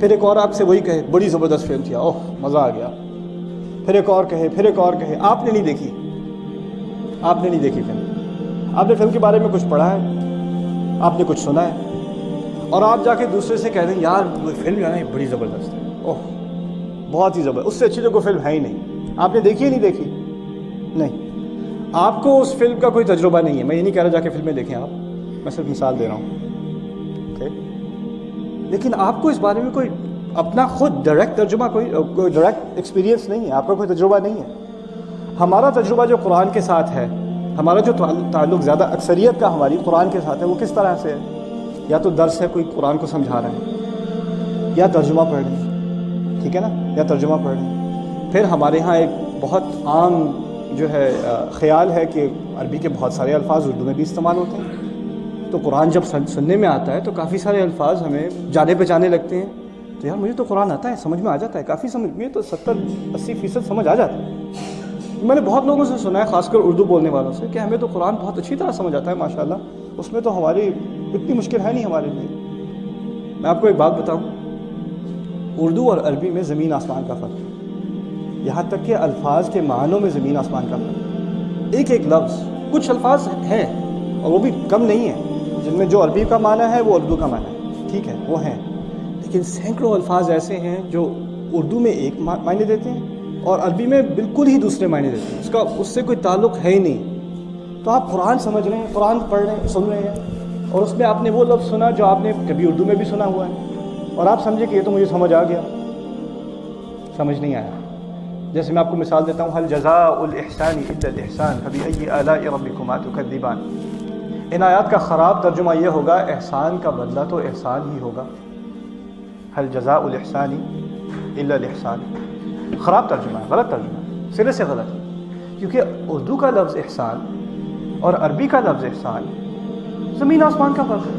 پھر ایک اور آپ سے وہی کہے بڑی زبردست فلم تھی، اوہ مزہ آ گیا، پھر ایک اور کہے، پھر ایک اور کہے، آپ نے نہیں دیکھی، آپ نے نہیں دیکھی فلم، آپ نے فلم کے بارے میں کچھ پڑھا ہے، آپ نے کچھ سنا ہے، اور آپ جا کے دوسرے سے کہہ دیں یار وہ فلم جو ہے نا یہ بڑی زبردست ہے، اوہ بہت ہی زبردست، اس سے اچھی تو کوئی فلم ہے ہی نہیں، آپ نے دیکھی ہی نہیں دیکھی؟ نہیں، آپ کو اس فلم کا کوئی تجربہ نہیں ہے. میں یہ نہیں کہہ رہا جا کے فلمیں دیکھیں آپ، میں صرف مثال دے رہا ہوں. لیکن آپ کو اس بارے میں کوئی اپنا خود ڈائریکٹ ترجمہ، کوئی ڈائریکٹ ایکسپیرینس نہیں ہے، آپ کا کوئی تجربہ نہیں ہے. ہمارا تجربہ جو قرآن کے ساتھ ہے، ہمارا جو تعلق زیادہ اکثریت کا ہماری قرآن کے ساتھ ہے، وہ کس طرح سے ہے؟ یا تو درس ہے، کوئی قرآن کو سمجھا رہا ہے، یا ترجمہ پڑھ رہے ہیں، ٹھیک ہے نا، یا ترجمہ پڑھ رہے ہیں. پھر ہمارے ہاں ایک بہت عام جو ہے خیال ہے کہ عربی کے بہت سارے الفاظ اردو میں بھی استعمال ہوتے ہیں، تو قرآن جب سننے میں آتا ہے تو کافی سارے الفاظ ہمیں جانے پہچانے لگتے ہیں. تو یار مجھے تو قرآن آتا ہے، سمجھ میں آ جاتا ہے، کافی سمجھ میں تو 70-80% سمجھ آ جاتا ہے. میں نے بہت لوگوں سے سنا ہے، خاص کر اردو بولنے والوں سے، کہ ہمیں تو قرآن بہت اچھی طرح سمجھ آتا ہے ماشاءاللہ، اس میں تو ہماری اتنی مشکل ہے نہیں ہمارے لیے. میں آپ کو ایک بات بتاؤں، اردو اور عربی میں زمین آسمان کا فرق ہے، یہاں تک کہ الفاظ کے معنوں میں زمین آسمان کا فرق ہے. ایک ایک لفظ، کچھ الفاظ ہیں اور وہ بھی کم نہیں ہیں جن میں جو عربی کا معنی ہے وہ اردو کا معنی ہے، ٹھیک ہے وہ ہیں، لیکن سینکڑوں الفاظ ایسے ہیں جو اردو میں ایک معنی دیتے ہیں اور عربی میں بالکل ہی دوسرے معنی دیتے ہیں، اس سے کوئی تعلق ہے ہی نہیں. تو آپ قرآن سمجھ رہے ہیں، قرآن پڑھ رہے ہیں، سن رہے ہیں، اور اس میں آپ نے وہ لفظ سنا جو آپ نے کبھی اردو میں بھی سنا ہوا ہے، اور آپ سمجھے کہ یہ تو مجھے سمجھ آ گیا. سمجھ نہیں آیا. جیسے میں آپ کو مثال دیتا ہوں، هل جزاء الاحسان الا الاحسان فبأي آلاء ربكما تكذبان. ان آیات کا خراب ترجمہ یہ ہوگا احسان کا بدلہ تو احسان ہی ہوگا. هل جزاء الاحسان الا الاحسان، خراب ترجمہ ہے، غلط ترجمہ ہے، سرے سے غلط ہے. کیونکہ اردو کا لفظ احسان اور عربی کا لفظ احسان زمین آسمان کا فرق ہے.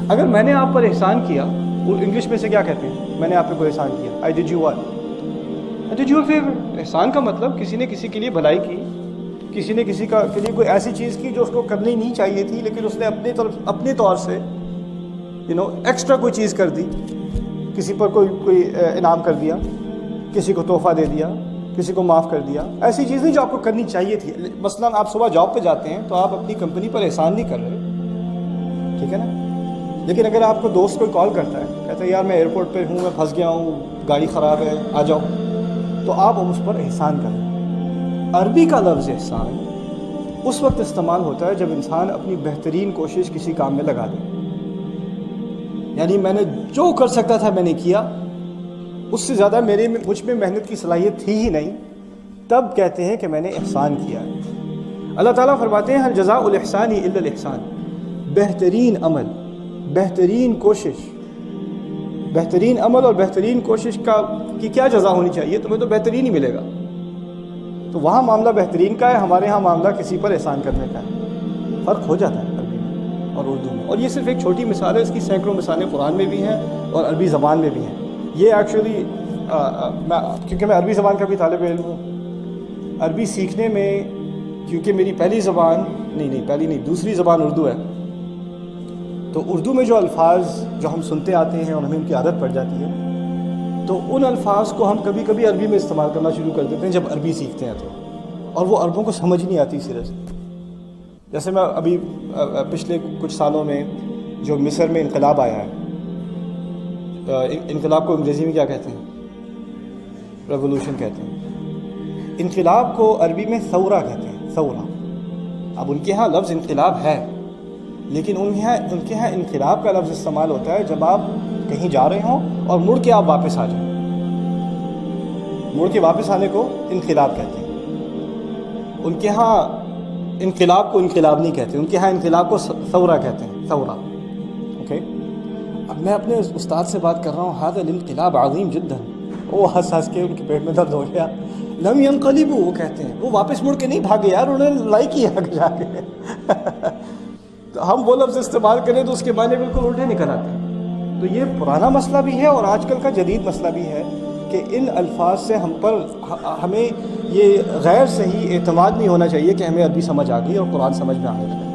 اگر میں نے آپ پر احسان کیا، انگلش میں سے کیا کہتے ہیں، میں نے آپ پہ کوئی احسان کیا، I did you what? I did you a favor. احسان کا مطلب کسی نے کسی کے لیے بھلائی کی، کسی نے کسی کے لیے کوئی ایسی چیز کی جو اس کو کرنی نہیں چاہیے تھی، لیکن اس نے اپنے طور سے ایکسٹرا کوئی چیز کر دی، کسی پر کوئی انعام کر دیا، کسی کو تحفہ دے دیا، کسی کو معاف کر دیا. ایسی چیز نہیں جو آپ کو کرنی چاہیے تھی. مثلا آپ صبح جاب پہ جاتے ہیں تو آپ اپنی کمپنی پر احسان نہیں کر رہے، ٹھیک ہے نا. لیکن اگر آپ کو دوست کوئی کال کرتا ہے، کہتا ہے یار میں ایئرپورٹ پہ ہوں، میں پھنس گیا ہوں، گاڑی خراب ہے، آ جاؤ، تو آپ اس پر احسان کریں. عربی کا لفظ احسان اس وقت استعمال ہوتا ہے جب انسان اپنی بہترین کوشش کسی کام میں لگا دے، یعنی میں نے جو کر سکتا تھا میں نے کیا، اس سے زیادہ مجھ میں محنت کی صلاحیت تھی ہی نہیں، تب کہتے ہیں کہ میں نے احسان کیا ہے. اللہ تعالیٰ فرماتے ہیں هل جزاء الاحسان الا الاحسان. بہترین عمل، بہترین کوشش، بہترین عمل اور بہترین کوشش کی کیا جزا ہونی چاہیے؟ تمہیں تو بہترین ہی ملے گا. تو وہاں معاملہ بہترین کا ہے، ہمارے ہاں معاملہ کسی پر احسان کرنے کا ہے. فرق ہو جاتا ہے عربی میں اور اردو میں. اور یہ صرف ایک چھوٹی مثال ہے، اس کی سینکڑوں مثالیں قرآن میں بھی ہیں اور عربی زبان میں بھی ہیں. یہ ایکچولی کیونکہ میں عربی زبان کا بھی طالب علم ہوں، عربی سیکھنے میں کیونکہ میری دوسری زبان اردو ہے، تو اردو میں جو الفاظ جو ہم سنتے آتے ہیں اور ہمیں ان کی عادت پڑ جاتی ہے، تو ان الفاظ کو ہم کبھی کبھی عربی میں استعمال کرنا شروع کر دیتے ہیں جب عربی سیکھتے ہیں تو، اور وہ عربوں کو سمجھ نہیں آتی سرے سے. جیسے میں ابھی پچھلے کچھ سالوں میں جو مصر میں انقلاب آیا ہے، انقلاب کو انگریزی میں کیا کہتے ہیں؟ ریولوشن کہتے ہیں. انقلاب کو عربی میں ثورہ کہتے ہیں، ثورہ. اب ان کے ہاں لفظ انقلاب ہے، لیکن ان کے ہاں انقلاب کا لفظ استعمال ہوتا ہے جب آپ کہیں جا رہے ہوں اور مڑ کے آپ واپس آ جائیں. مڑ کے واپس آنے کو انقلاب کہتے ہیں. ان کے ہاں انقلاب کو انقلاب نہیں کہتے، ان کے ہاں انقلاب کو ثورہ کہتے ہیں، ثورہ. اوکے. اب میں اپنے استاد سے بات کر رہا ہوں، هذا الانقلاب عظیم جدا. وہ ہنس کے ان کے پیٹ میں درد ہو گیا. لم ينقلبوا، وہ کہتے ہیں وہ واپس مڑ کے نہیں بھاگے یار، انہوں نے لڑائی کی آگے جا کے. تو ہم وہ لفظ استعمال کریں تو اس کے معنی بالکل الٹے نکل آتے ہیں. تو یہ پرانا مسئلہ بھی ہے اور آج کل کا جدید مسئلہ بھی ہے کہ ان الفاظ سے ہمیں یہ غیر صحیح اعتماد نہیں ہونا چاہیے کہ ہمیں عربی سمجھ آ گئی اور قرآن سمجھ میں آنے لگا.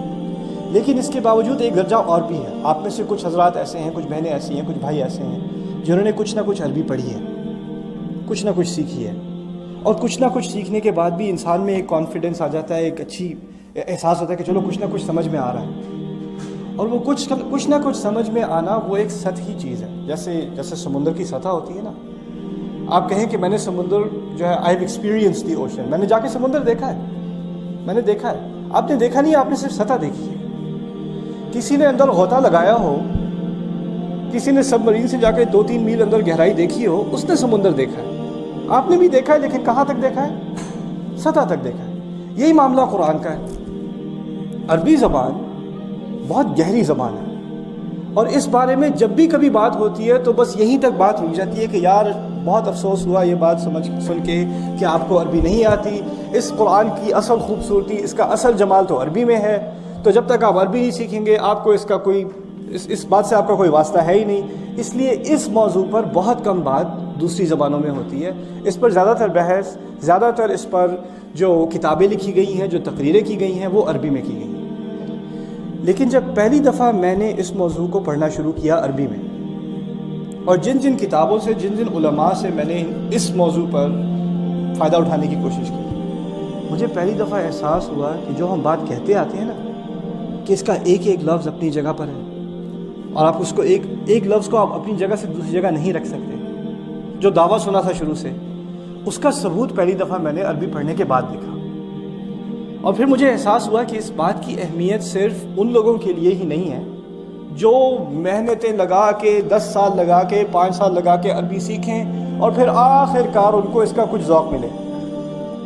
لیکن اس کے باوجود ایک درجہ اور بھی ہے. آپ میں سے کچھ حضرات ایسے ہیں، کچھ بہنیں ایسی ہیں، کچھ بھائی ایسے ہیں جنہوں نے کچھ نہ کچھ عربی پڑھی ہے، کچھ نہ کچھ سیکھی ہے، اور کچھ نہ کچھ سیکھنے کے بعد بھی انسان میں ایک کانفیڈنس آ جاتا ہے، ایک اچھی احساس ہوتا ہے کہ چلو کچھ نہ کچھ سمجھ میں آ رہا ہے. اور وہ کچھ نہ کچھ سمجھ میں آنا وہ ایک سطحی چیز ہے. جیسے سمندر کی سطح ہوتی ہے نا، آپ کہیں کہ میں نے سمندر جو ہے I have experience the ocean, میں نے جا کے سمندر دیکھا ہے، میں نے دیکھا ہے. آپ نے دیکھا نہیں، آپ نے صرف سطح دیکھی ہے. کسی نے اندر غوطہ لگایا ہو، کسی نے سب مرین سے جا کے 2-3 میل اندر گہرائی دیکھی ہو، اس نے سمندر دیکھا ہے. آپ نے بھی دیکھا ہے، لیکن کہاں تک دیکھا ہے؟ سطح تک دیکھا ہے. یہی معاملہ قرآن کا ہے. عربی زبان بہت گہری زبان ہے، اور اس بارے میں جب بھی کبھی بات ہوتی ہے تو بس یہیں تک بات رک جاتی ہے کہ یار بہت افسوس ہوا یہ بات سن کے کہ آپ کو عربی نہیں آتی. اس قرآن کی اصل خوبصورتی، اس کا اصل جمال تو عربی میں ہے. تو جب تک آپ عربی نہیں سیکھیں گے، آپ کو اس بات سے آپ کا کوئی واسطہ ہے ہی نہیں. اس لیے اس موضوع پر بہت کم بات دوسری زبانوں میں ہوتی ہے. اس پر زیادہ تر بحث، زیادہ تر اس پر جو کتابیں لکھی گئی ہیں، جو تقریریں کی گئی ہیں، وہ عربی میں کی گئی ہیں. لیکن جب پہلی دفعہ میں نے اس موضوع کو پڑھنا شروع کیا عربی میں، اور جن کتابوں سے، جن علماء سے میں نے اس موضوع پر فائدہ اٹھانے کی کوشش کی، مجھے پہلی دفعہ احساس ہوا کہ جو ہم بات کہتے آتے ہیں نا، کہ اس کا ایک ایک لفظ اپنی جگہ پر ہے، اور آپ اس کو ایک لفظ کو آپ اپنی جگہ سے دوسری جگہ نہیں رکھ سکتے. جو دعویٰ سنا تھا شروع سے، اس کا ثبوت پہلی دفعہ میں نے عربی پڑھنے کے بعد دیکھا. اور پھر مجھے احساس ہوا کہ اس بات کی اہمیت صرف ان لوگوں کے لیے ہی نہیں ہے جو محنتیں لگا کے 10 سال لگا کے 5 سال لگا کے عربی سیکھیں اور پھر آخر کار ان کو اس کا کچھ ذوق ملے.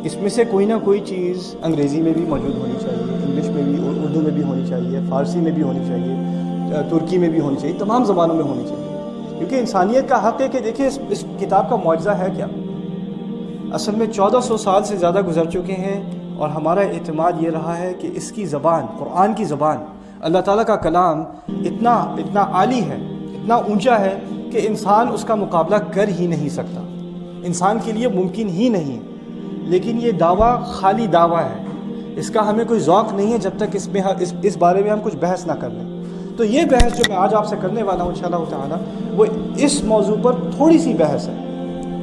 اس میں سے کوئی نہ کوئی چیز انگریزی میں بھی موجود ہونی چاہیے، انگلش میں بھی، اردو میں بھی ہونی چاہیے، فارسی میں بھی ہونی چاہیے، ترکی میں بھی ہونی چاہیے، تمام زبانوں میں ہونی چاہیے. کیونکہ انسانیت کا حق ہے کہ دیکھیں اس کتاب کا معجزہ ہے کیا. اصل میں 1400 سال سے زیادہ گزر چکے ہیں، اور ہمارا اعتماد یہ رہا ہے کہ اس کی زبان، قرآن کی زبان، اللہ تعالیٰ کا کلام اتنا عالی ہے، اتنا اونچا ہے کہ انسان اس کا مقابلہ کر ہی نہیں سکتا، انسان کے لیے ممکن ہی نہیں. لیکن یہ دعویٰ خالی دعویٰ ہے، اس کا ہمیں کوئی ذوق نہیں ہے جب تک اس بارے میں ہم کچھ بحث نہ کر لیں. تو یہ بحث جو میں آج آپ سے کرنے والا ہوں انشاءاللہ تعالیٰ، وہ اس موضوع پر تھوڑی سی بحث ہے.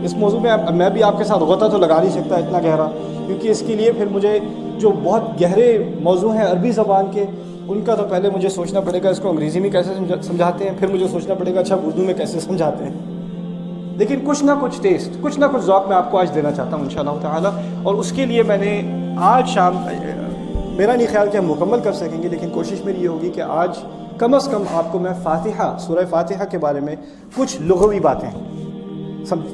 اس موضوع میں بھی آپ کے ساتھ غوطہ تو لگا نہیں سکتا اتنا گہرا، کیونکہ اس کے لیے پھر مجھے جو بہت گہرے موضوع ہیں عربی زبان کے، ان کا تو پہلے مجھے سوچنا پڑے گا اس کو انگریزی میں کیسے سمجھاتے ہیں، پھر مجھے سوچنا پڑے گا اچھا اردو میں کیسے سمجھاتے ہیں. لیکن کچھ نہ کچھ ٹیسٹ، کچھ نہ کچھ ذوق میں آپ کو آج دینا چاہتا ہوں انشاءاللہ تعالیٰ. اور اس کے لیے میں نے آج شام، میرا نہیں خیال کہ ہم مکمل کر سکیں گے، لیکن کوشش میری یہ ہوگی کہ آج کم از کم آپ کو میں فاتحہ، سورہ فاتحہ کے بارے میں کچھ لغوی باتیں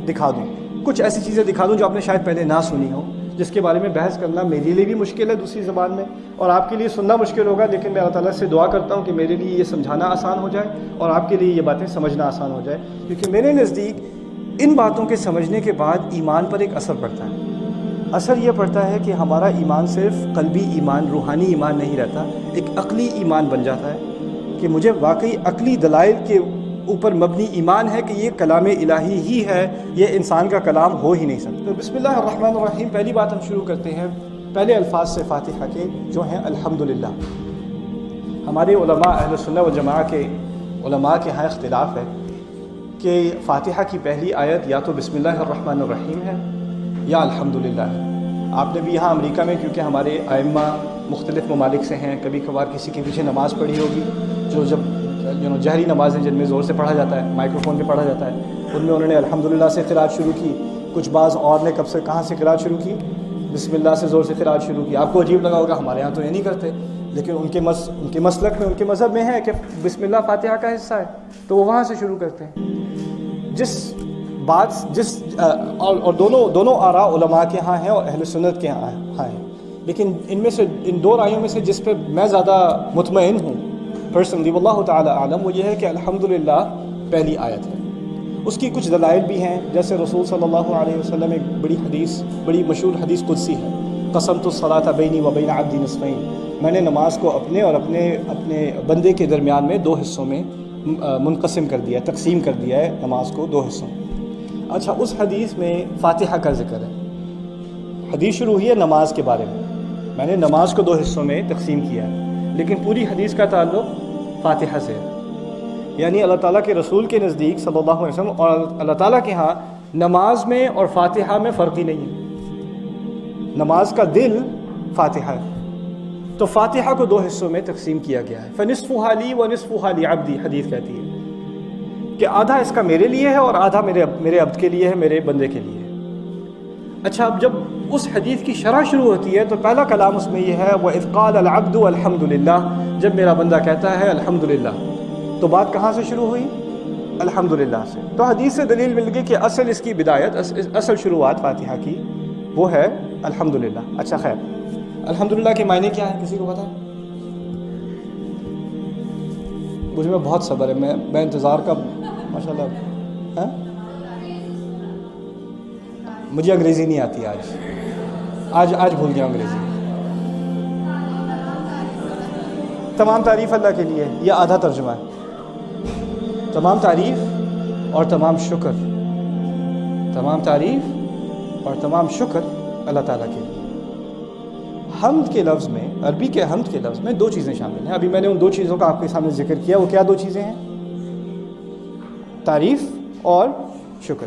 دکھا دوں، کچھ ایسی چیزیں دکھا دوں جو آپ نے شاید پہلے نہ سنی ہو، جس کے بارے میں بحث کرنا میرے لیے بھی مشکل ہے دوسری زبان میں، اور آپ کے لیے سننا مشکل ہوگا. لیکن میں اللہ تعالیٰ سے دعا کرتا ہوں کہ میرے لیے یہ سمجھانا آسان ہو جائے اور آپ کے لیے یہ باتیں سمجھنا آسان ہو جائے. کیونکہ میرے نزدیک ان باتوں کے سمجھنے کے بعد ایمان پر ایک اثر پڑتا ہے. اثر یہ پڑتا ہے کہ ہمارا ایمان صرف قلبی ایمان، روحانی ایمان نہیں رہتا، ایک عقلی ایمان بن جاتا ہے کہ مجھے واقعی عقلی دلائل کے اوپر مبنی ایمان ہے کہ یہ کلام الہی ہی ہے، یہ انسان کا کلام ہو ہی نہیں سکتا. تو بسم اللہ الرحمن الرحیم، پہلی بات ہم شروع کرتے ہیں پہلے الفاظ سے فاتحہ کے، جو ہیں الحمدللہ. ہمارے علماء اہل سنہ والجماعہ کے علماء کے ہاں اختلاف ہے کہ فاتحہ کی پہلی آیت یا تو بسم اللہ الرحمن الرحیم ہے یا الحمدللہ ہے. آپ نے بھی یہاں امریکہ میں، کیونکہ ہمارے ائمہ مختلف ممالک سے ہیں، کبھی کبھار کسی کے پیچھے نماز پڑھی ہوگی جو جب جہری نمازیں جن میں زور سے پڑھا جاتا ہے، مائکرو فون پہ پڑھا جاتا ہے، ان میں انہوں نے الحمدللہ سے قرات شروع کی. کچھ بعض اور نے کہاں سے قرات شروع کی؟ بسم اللہ سے زور سے قرات شروع کی. آپ کو عجیب لگا ہوگا، ہمارے یہاں تو یہ نہیں کرتے، لیکن ان کے مسلک میں، ان کے مذہب میں ہے کہ بسم اللہ فاتحہ کا حصہ ہے، تو وہ وہاں سے شروع کرتے ہیں. اور دونوں آراء علماء کے ہاں ہیں اور اہل سنت کے ہاں ہیں. لیکن ان میں سے، ان دو رائیوں میں سے جس پہ میں زیادہ مطمئن ہوں پرسنلی، واللہ تعالی اعلم، وہ یہ ہے کہ الحمدللہ پہلی آیت ہے. اس کی کچھ دلائل بھی ہیں، جیسے رسول صلی اللہ علیہ وسلم ایک بڑی مشہور حدیث قدسی ہے، قسمت الصلاۃ بینی و بین عبدی نصفین، میں نے نماز کو اپنے اور اپنے بندے کے درمیان میں 2 حصوں میں منقسم کر دیا ہے، تقسیم کر دیا ہے نماز کو 2 حصوں. اچھا، اس حدیث میں فاتحہ کا ذکر ہے. حدیث شروع ہوئی ہے نماز کے بارے میں نے نماز کو 2 حصوں میں تقسیم کیا ہے، لیکن پوری حدیث کا تعلق فاتحہ سے ہے. یعنی اللہ تعالیٰ کے رسول کے نزدیک صلی اللہ علیہ وسلم اور اللہ تعالیٰ کے ہاں نماز میں اور فاتحہ میں فرق ہی نہیں ہے. نماز کا دل فاتحہ ہے. تو فاتحہ کو 2 حصوں میں تقسیم کیا گیا ہے. فنصفها لی ونصفها لعبدی، حدیث کہتی ہے کہ آدھا اس کا میرے لیے ہے اور آدھا میرے عبد کے لیے ہے، میرے بندے کے لیے ہے. اچھا، اب جب اس حدیث کی شرح شروع ہوتی ہے تو پہلا کلام اس میں یہ ہے وَإِذْ قَالَ الْعَبْدُ الْحَمْدُ لِلَّهِ، جب میرا بندہ کہتا ہے الحمدللہ، تو بات کہاں سے شروع ہوئی؟ الحمدللہ سے. تو حدیث سے دلیل مل گئی کہ اصل اس کی بدایت، اصل شروعات فاتحہ کی وہ ہے الحمدللہ. اچھا خیر، الحمدللہ کے معنی کیا ہے؟ کسی کو پتا ہے؟ مجھ میں بہت صبر ہے، میں انتظار کا ماشاءاللہ. ہاں، مجھے انگریزی نہیں آتی آج بھول گیا انگریزی. تمام تعریف اللہ کے لیے، یہ آدھا ترجمہ ہے. تمام تعریف اور تمام شکر، تمام تعریف اور تمام شکر اللہ تعالیٰ کے لیے. حمد کے لفظ میں، عربی کے حمد کے لفظ میں 2 چیزیں شامل ہیں. ابھی میں نے ان 2 چیزوں کا آپ کے سامنے ذکر کیا. وہ کیا 2 چیزیں ہیں؟ تعریف اور شکر.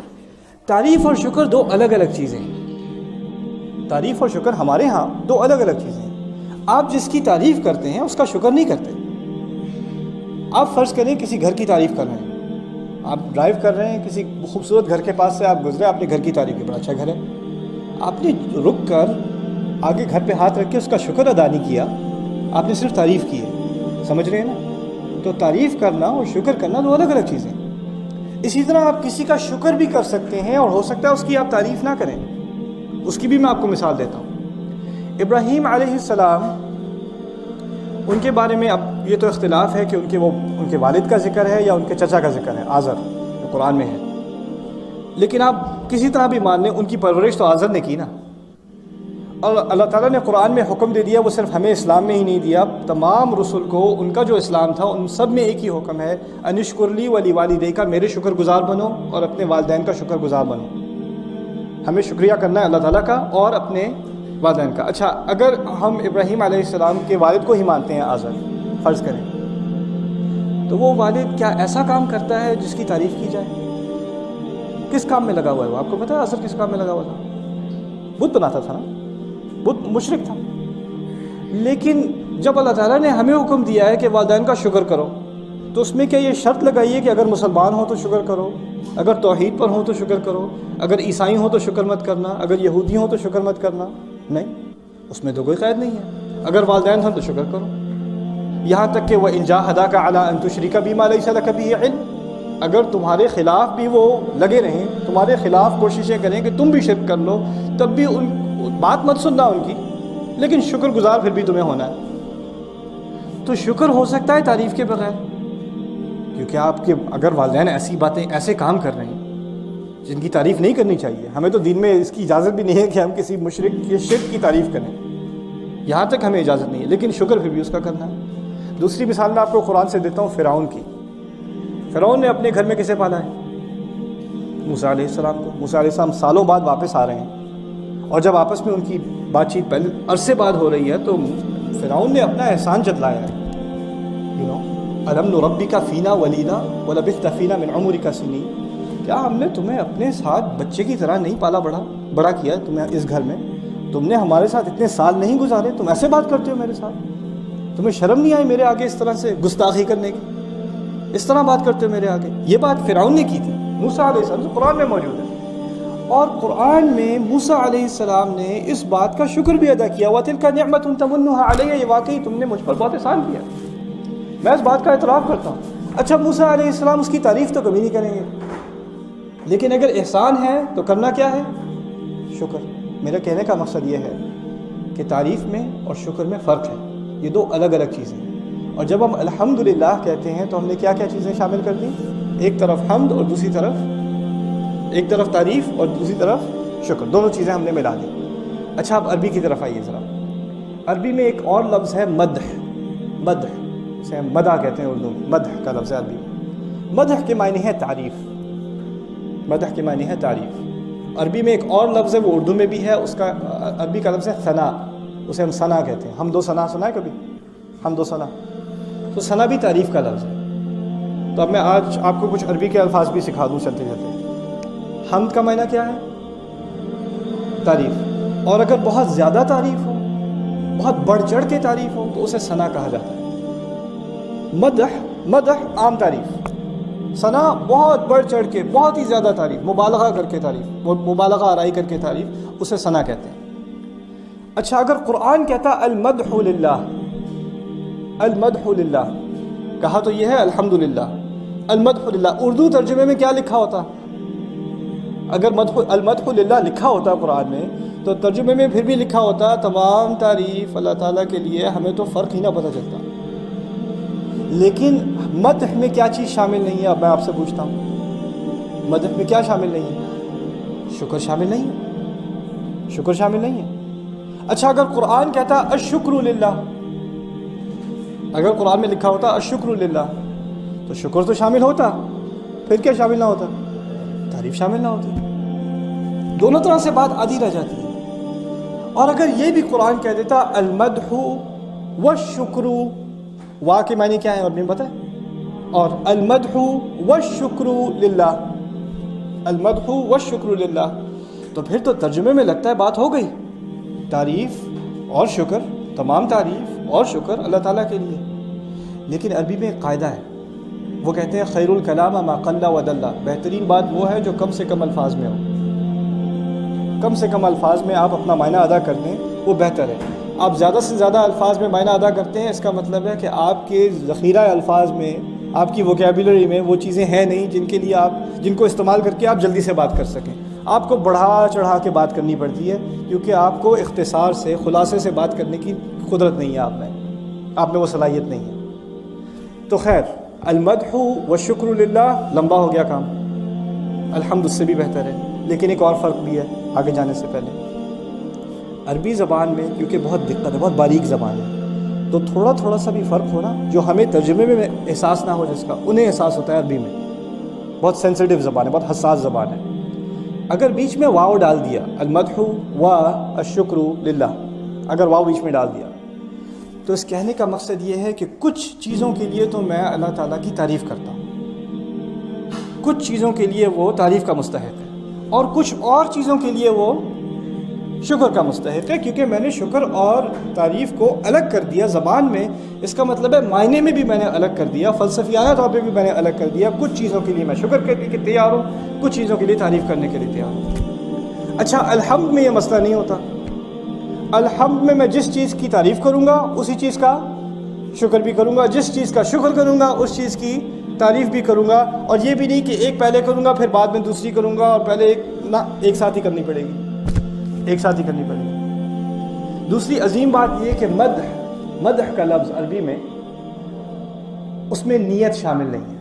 تعریف اور شکر 2 الگ الگ چیزیں ہیں. تعریف اور شکر ہمارے ہاں 2 الگ الگ چیزیں ہیں. آپ جس کی تعریف کرتے ہیں اس کا شکر نہیں کرتے. آپ فرض کریں کسی گھر کی تعریف کر رہے ہیں، آپ ڈرائیو کر رہے ہیں، کسی خوبصورت گھر کے پاس سے آپ گزرے، آپ نے گھر کی تعریف کی، بڑا اچھا گھر ہے. آپ نے رک کر آگے گھر پہ ہاتھ رکھ کے اس کا شکر ادا نہیں کیا، آپ نے صرف تعریف کی ہے. سمجھ رہے ہیں نا؟ تو تعریف کرنا اور شکر کرنا 2 الگ الگ چیزیں. اسی طرح آپ کسی کا شکر بھی کر سکتے ہیں اور ہو سکتا ہے اس کی آپ تعریف نہ کریں. اس کی بھی میں آپ کو مثال دیتا ہوں. ابراہیم علیہ السلام، ان کے بارے میں اب یہ تو اختلاف ہے کہ ان کے والد کا ذکر ہے یا ان کے چچا کا ذکر ہے، آزر، جو قرآن میں ہے. لیکن آپ کسی طرح بھی مان لیں ان کی پرورش تو آزر نے کی نا. اور اللہ تعالیٰ نے قرآن میں حکم دے دیا، وہ صرف ہمیں اسلام میں ہی نہیں دیا، تمام رسل کو ان کا جو اسلام تھا ان سب میں ایک ہی حکم ہے، ان اشکر لی ولی والدیک، میرے شکر گزار بنو اور اپنے والدین کا شکر گزار بنو. ہمیں شکریہ کرنا ہے اللہ تعالیٰ کا اور اپنے والدین کا. اچھا، اگر ہم ابراہیم علیہ السلام کے والد کو ہی مانتے ہیں آزر، فرض کریں، تو وہ والد کیا ایسا کام کرتا ہے جس کی تعریف کی جائے؟ کس کام میں لگا ہوا ہے وہ؟ آپ کو پتہ ہے آزر کس کام میں لگا ہوا تھا؟ بت بناتا تھا نا، بت مشرک تھا. لیکن جب اللہ تعالیٰ نے ہمیں حکم دیا ہے کہ والدین کا شکر کرو، تو اس میں کیا یہ شرط لگائی ہے کہ اگر مسلمان ہو تو شکر کرو، اگر توحید پر ہوں تو شکر کرو، اگر عیسائی ہوں تو شکر مت کرنا، اگر یہودی ہوں تو شکر مت کرنا؟ نہیں، اس میں تو کوئی قید نہیں ہے. اگر والدین ہوں تو شکر کرو. یہاں تک کہ وَإِن جَاهَدَاكَ عَلَىٰ أَن تُشْرِكَ بِمَا لَيْسَ لَكَ بِهِ عِلْمٌ، اگر تمہارے خلاف بھی وہ لگے رہیں، تمہارے خلاف کوششیں کریں کہ تم بھی شرک کر لو، تب بھی ان بات مت سننا ان کی، لیکن شکر گزار پھر بھی تمہیں ہونا ہے. تو شکر ہو سکتا ہے تعریف کے بغیر، کیونکہ آپ کے اگر والدین ایسی باتیں، ایسے کام کر رہے ہیں جن کی تعریف نہیں کرنی چاہیے. ہمیں تو دین میں اس کی اجازت بھی نہیں ہے کہ ہم کسی مشرک یا شرک کی تعریف کریں، یہاں تک ہمیں اجازت نہیں ہے، لیکن شکر پھر بھی اس کا کرنا ہے. دوسری مثال میں آپ کو قرآن سے دیتا ہوں، فرعون کی. فرعون نے اپنے گھر میں کسے پالا ہے؟ موسیٰ علیہ السلام کو. موسیٰ علیہ السلام سالوں بعد واپس آ رہے ہیں، اور جب آپس میں ان کی بات چیت پہلے عرصے بعد ہو رہی ہے تو فرعون نے اپنا احسان جتلایا ہے. أَلَمْ نُرَبِّكَ فِينَا وَلِيدًا وَلَبِثْتَ فِينَا مِنْ عُمُرِكَ سِنِينَ، کیا ہم نے تمہیں اپنے ساتھ بچے کی طرح نہیں پالا بڑا کیا تمہیں اس گھر میں؟ تم نے ہمارے ساتھ اتنے سال نہیں گزارے، تم ایسے بات کرتے ہو میرے ساتھ؟ تمہیں شرم نہیں آئی میرے آگے اس طرح سے گستاخی کرنے کی؟ اس طرح بات کرتے ہو میرے آگے؟ یہ بات فرعون نے کی تھی موسیٰ علیہ السلام سے، قرآن میں موجود ہے. اور قرآن میں موسیٰ علیہ السلام نے اس بات کا شکر بھی ادا کیا، وَتِلْكَ نِعْمَةٌ تَمُنُّهَا عَلَيَّ، یہ واقعی تم نے مجھ پر بہت احسان کیا، میں اس بات کا اعتراف کرتا ہوں. اچھا، موسیٰ علیہ السلام اس کی تعریف تو کبھی نہیں کریں گے، لیکن اگر احسان ہے تو کرنا کیا ہے؟ شکر. میرا کہنے کا مقصد یہ ہے کہ تعریف میں اور شکر میں فرق ہے، یہ 2 الگ الگ چیزیں ہیں. اور جب ہم الحمدللہ کہتے ہیں تو ہم نے کیا کیا چیزیں شامل کر دیں؟ ایک طرف حمد اور دوسری طرف، ایک طرف تعریف اور دوسری طرف شکر، دونوں چیزیں ہم نے ملا دی. اچھا، اب عربی کی طرف آئیے ذرا. عربی میں ایک اور لفظ ہے مدح. مدح سے مدح کہتے ہیں اردو میں، مدح کا لفظ ہے عربی میں. مدح کے معنی ہے تعریف، مدح کے معنی ہے تعریف. عربی میں ایک اور لفظ ہے، وہ اردو میں بھی ہے، اس کا عربی کا لفظ ہے ثنا، اسے ہم ثنا کہتے ہیں. حمد و ثنا سنا ہے کبھی؟ حمد و ثنا، تو ثنا بھی تعریف کا لفظ ہے. تو اب میں آج آپ کو کچھ عربی کے الفاظ بھی سکھا دوں چلتے چلتے. حمد کا معنی کیا ہے؟ تعریف. اور اگر بہت زیادہ تعریف ہو، بہت بڑھ چڑھ کے تعریف ہو تو اسے ثنا کہا جاتا ہے. مدح عام تعریف، ثنا بہت بڑھ چڑھ کے، بہت ہی زیادہ تعریف، مبالغہ کر کے تعریف، مبالغہ آرائی کر کے تعریف، اسے ثنا کہتے ہیں. اچھا اگر قرآن کہتا المدح للہ، المدح للہ، کہا تو یہ ہے الحمدللہ، المدح للہ، اردو ترجمے میں کیا لکھا ہوتا؟ اگر المدح للہ لکھا ہوتا قرآن میں تو ترجمے میں پھر بھی لکھا ہوتا تمام تعریف اللہ تعالیٰ کے لیے، ہمیں تو فرق ہی نہ پتہ چلتا. لیکن مدح میں کیا چیز شامل نہیں ہے؟ اب میں آپ سے پوچھتا ہوں، مدح میں کیا شامل نہیں ہے؟ شکر شامل نہیں ہے، شکر شامل نہیں ہے. اچھا اگر قرآن کہتا الشکر للہ، اگر قرآن میں لکھا ہوتا الشکر للہ تو شکر تو شامل ہوتا، پھر کیا شامل نہ ہوتا؟ تعریف شامل نہ ہوتی. دونوں طرح سے بات آدھی رہ جاتی ہے. اور اگر یہ بھی قرآن کہہ دیتا المدح والشکر، وا کے معنی کیا ہے اور نہیں پتہ ہے؟ اور المدح والشکر للہ، المدح والشکر للہ، تو پھر تو ترجمے میں لگتا ہے بات ہو گئی، تعریف اور شکر، تمام تعریف اور شکر اللہ تعالیٰ کے لیے. لیکن عربی میں ایک قاعدہ ہے، وہ کہتے ہیں خیر الکلام ما قل ودل، بہترین بات وہ ہے جو کم سے کم الفاظ میں ہو. کم سے کم الفاظ میں آپ اپنا معنی ادا کر دیں وہ بہتر ہے. آپ زیادہ سے زیادہ الفاظ میں معنی ادا کرتے ہیں، اس کا مطلب ہے کہ آپ کے ذخیرہ الفاظ میں، آپ کی ووکیبلری میں وہ چیزیں ہیں نہیں جن کے لیے جن کو استعمال کر کے آپ جلدی سے بات کر سکیں. آپ کو بڑھا چڑھا کے بات کرنی پڑتی ہے کیونکہ آپ کو اختصار سے، خلاصے سے بات کرنے کی قدرت نہیں ہے، آپ میں وہ صلاحیت نہیں ہے. تو خیر، المدح والشکر للہ لمبا ہو گیا کام، الحمد اس سے بھی بہتر ہے. لیکن ایک اور فرق بھی ہے آگے جانے سے پہلے. عربی زبان میں کیونکہ بہت دقت ہے، بہت باریک زبان ہے، تو تھوڑا سا بھی فرق ہونا جو ہمیں ترجمے میں احساس نہ ہو، جس کا انہیں احساس ہوتا ہے عربی میں. بہت سینسیٹیو زبان ہے، بہت حساس زبان ہے. اگر بیچ میں واو ڈال دیا، المدح و الشکر للہ، اگر واو بیچ میں ڈال دیا تو اس کہنے کا مقصد یہ ہے کہ کچھ چیزوں کے لیے تو میں اللہ تعالیٰ کی تعریف کرتا ہوں، کچھ چیزوں کے لیے وہ تعریف کا مستحق ہے، اور کچھ اور چیزوں کے لیے وہ شکر کا مستحق ہے. کیونکہ میں نے شکر اور تعریف کو الگ کر دیا زبان میں، اس کا مطلب ہے معنی میں بھی میں نے الگ کر دیا، فلسفیانہ طور پہ بھی میں نے الگ کر دیا. کچھ چیزوں کے لیے میں شکر کرنے کے تیار ہوں، کچھ چیزوں کے لیے تعریف کرنے کے لیے تیار ہوں. اچھا الحمد میں یہ مسئلہ نہیں ہوتا. الحمد میں جس چیز کی تعریف کروں گا اسی چیز کا شکر بھی کروں گا، جس چیز کا شکر کروں گا اس چیز کی تعریف بھی کروں گا. اور یہ بھی نہیں کہ ایک پہلے کروں گا پھر بعد میں دوسری کروں گا، اور پہلے ایک ساتھ ہی کرنی پڑے گی، ایک ساتھ ہی کرنی پڑے گی. دوسری عظیم بات یہ کہ مدح کا لفظ عربی میں، اس میں نیت شامل نہیں ہے.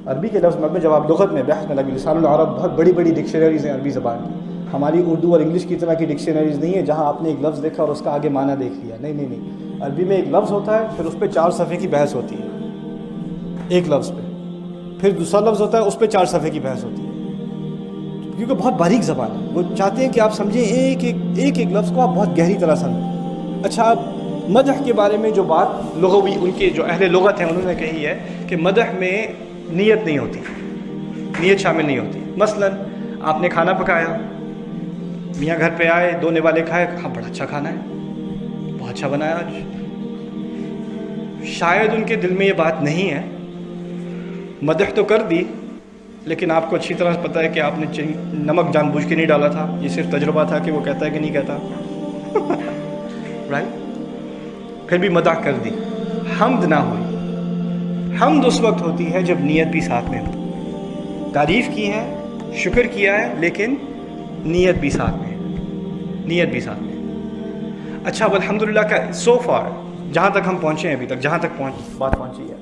عربی کے لفظ میں جب آپ لغت میں بحث میں لگے، لسان العرب بہت بڑی بڑی ڈکشنریز ہیں عربی زبان کی. ہماری اردو اور انگلش کی طرح کی ڈکشنریز نہیں ہے جہاں آپ نے ایک لفظ دیکھا اور اس کا آگے معنی دیکھ لیا. نہیں، عربی میں ایک لفظ ہوتا ہے، پھر اس پہ 4 صفحے کی بحث ہوتی ہے ایک لفظ پہ، پھر دوسرا لفظ ہوتا ہے اس پہ 4 صفحے کی بحث ہوتی ہے، کیونکہ بہت باریک زبان ہے. وہ چاہتے ہیں کہ آپ سمجھیں ایک لفظ کو آپ بہت گہری طرح سمجھیں. اچھا مدح کے بارے میں جو بات لغوی ان کے جو اہل لغت ہیں انہوں نے کہی ہے کہ مدح میں نیت نہیں ہوتی، نیت شامل نہیں ہوتی. مثلا آپ نے کھانا پکایا، میاں گھر پہ آئے، 2 نوالے کھائے، ہاں بڑا اچھا کھانا ہے، بہت اچھا بنایا آج. شاید ان کے دل میں یہ بات نہیں ہے، مدح تو کر دی لیکن آپ کو اچھی طرح پتہ ہے کہ آپ نے نمک جان بوجھ کے نہیں ڈالا تھا، یہ صرف تجربہ تھا کہ وہ کہتا ہے کہ نہیں کہتا. رائٹ، پھر بھی مدح کر دی. حمد نہ ہوئی. حمد اس وقت ہوتی ہے جب نیت بھی ساتھ میں ہو. تعریف کی ہے، شکر کیا ہے، لیکن نیت بھی ساتھ میں، نیت بھی ساتھ میں. اچھا اب الحمدللہ کا سو فار جہاں تک ہم پہنچے ہیں ابھی تک، جہاں تک بات پہنچی ہے،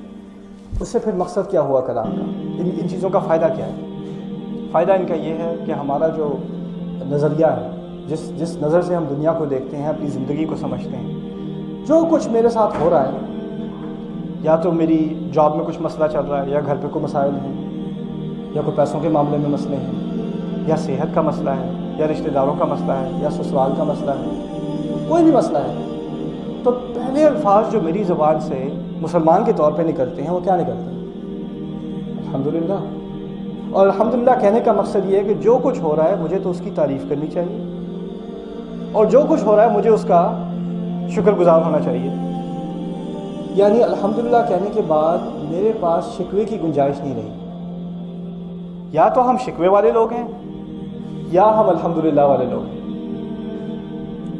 اس سے پھر مقصد کیا ہوا کلام کا؟ ان چیزوں کا فائدہ کیا ہے؟ فائدہ ان کا یہ ہے کہ ہمارا جو نظریہ ہے، جس نظر سے ہم دنیا کو دیکھتے ہیں، اپنی زندگی کو سمجھتے ہیں، جو کچھ میرے ساتھ ہو رہا ہے، یا تو میری جاب میں کچھ مسئلہ چل رہا ہے، یا گھر پہ کوئی مسائل ہیں، یا کوئی پیسوں کے معاملے میں مسئلے ہیں، یا صحت کا مسئلہ ہے، یا رشتہ داروں کا مسئلہ ہے، یا سسرال کا مسئلہ ہے، کوئی بھی مسئلہ ہے، تو پہلے الفاظ جو میری زبان سے مسلمان کے طور پہ نکلتے ہیں وہ کیا نکلتے ہیں؟ الحمدللہ. اور الحمدللہ کہنے کا مقصد یہ ہے کہ جو کچھ ہو رہا ہے مجھے تو اس کی تعریف کرنی چاہیے, اور جو کچھ ہو رہا ہے مجھے اس کا شکر گزار ہونا چاہیے. یعنی الحمدللہ کہنے کے بعد میرے پاس شکوے کی گنجائش نہیں رہی. یا تو ہم شکوے والے لوگ ہیں یا ہم الحمدللہ والے لوگ ہیں.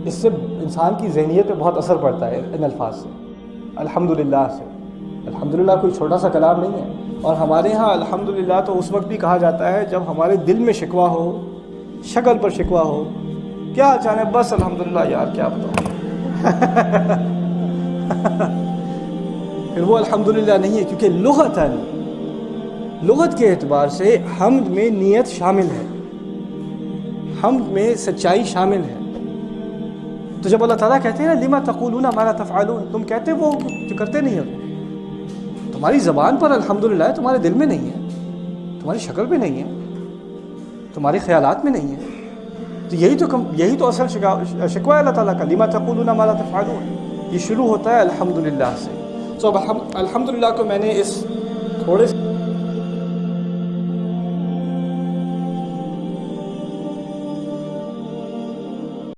اس سے انسان کی ذہنیت پہ بہت اثر پڑتا ہے ان الفاظ سے, الحمدللہ سے. الحمدللہ کوئی چھوٹا سا کلام نہیں ہے. اور ہمارے ہاں الحمدللہ تو اس وقت بھی کہا جاتا ہے جب ہمارے دل میں شکوہ ہو, شکل پر شکوہ ہو, کیا چاہے بس الحمدللہ یار کیا بتاؤں. پھر وہ الحمدللہ نہیں ہے, کیونکہ لغت کے اعتبار سے حمد میں نیت شامل ہے, حمد میں سچائی شامل ہے. تو جب اللہ تعالیٰ کہتے ہیں نا لما تقولون ما لا تفعلون, تم کہتے وہ جو کرتے نہیں ہو. تمہاری زبان پر الحمدللہ ہے, تمہارے دل میں نہیں ہے, تمہاری شکل پہ نہیں ہے, تمہارے خیالات میں نہیں ہے. تو یہی تو اصل شکوہ ہے اللہ تعالیٰ کا, لما تقولون ما لا تفعلون. یہ شروع ہوتا ہے الحمدللہ سے. تو الحمدللہ کو میں نے اس تھوڑے سے